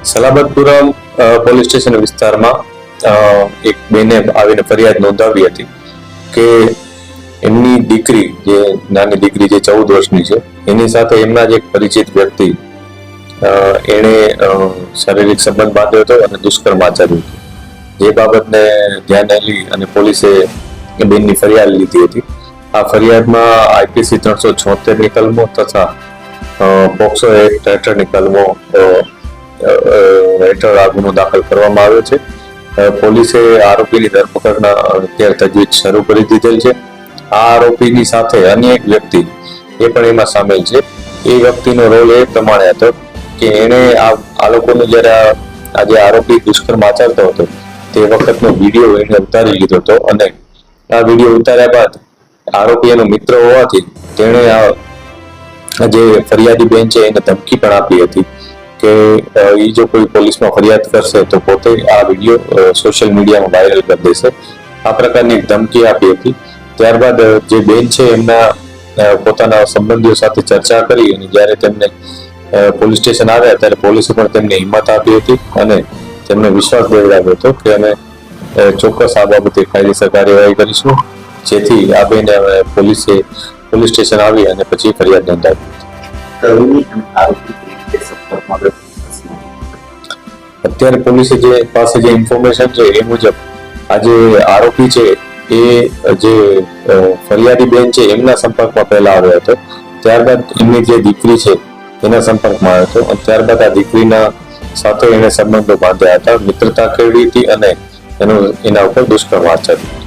Salabatpura police station વિસ્તારમાં એક બેને આવીને ફરિયાદ નોંધાવી હતી કે એમની દીકરી, જે નાની દીકરી જે 14 વર્ષની છે, એની સાથે એમના જ એક પરિચિત વ્યક્તિ એણે શારીરિક સંબંધ બાંધ્યો હતો અને દુષ્કર્મ આચર્યું હતું. જે બાબતને ધ્યાને લઈ અને પોલીસે બેનની ફરિયાદ લીધી હતી. આ ફરિયાદમાં આઈપીસી 376ની કલમો તથા પોક્સો એક્ટ હેઠળની કલમો હેઠળ આ ગુનો દાખલ કરવામાં આવ્યો છે. પોલીસે આરોપીની ધરપકડના અત્યારે તજવીજ શરૂ કરી દીધેલ છે. આ આરોપીની સાથે અન્ય એક વ્યક્તિ એ પણ એમાં સામેલ છે. એ વ્યક્તિનો રોલ એ પ્રમાણે હતો કે એણે આ લોકોનું જ્યારે આ જે આરોપી દુષ્કર્મ આચરતો હતો તે વખતનો વિડીયો એને ઉતારી લીધો હતો અને આ વિડીયો ઉતાર્યા બાદ આરોપી એનો મિત્ર હોવાથી તેણે જે ફરિયાદી બેન છે એને ધમકી પણ આપી હતી કે એ જો કોઈ પોલીસમાં ફરિયાદ કરશે તો પોતે આ વિડીયો સોશિયલ મીડિયામાં વાયરલ કરી દેશે. આ પ્રકારની ધમકી આપી હતી. ત્યારબાદ જે બેન છે એમના પોતાના સંબંધીઓ સાથે ચર્ચા કરી અને જ્યારે તેમને પોલીસ સ્ટેશન આવ્યા ત્યારે પોલીસે પણ તેમને હિંમત આપી હતી અને તેમને વિશ્વાસ દેવડાવ્યો હતો કે અમે ચોક્કસ આ બાબતે કાયદેસર કાર્યવાહી કરીશું, જેથી આ બેને પોલીસ સ્ટેશન આવી અને પછી ફરિયાદ નોંધાવી. અત્યારે પોલીસે પાસે જે ઇન્ફોર્મેશન છે એ મુજબ આ જે આરોપી છે એ જે ફરિયાદી બેન છે એમના સંપર્કમાં પહેલા આવ્યો હતો. ત્યારબાદ એમની જે દીકરી છે એના સંપર્કમાં આવ્યો હતો અને ત્યારબાદ આ દીકરીના સાથે એને સંબંધો બાંધ્યા હતા, મિત્રતા કેળવી હતી અને એના ઉપર દુષ્કર્મ આચર્યું.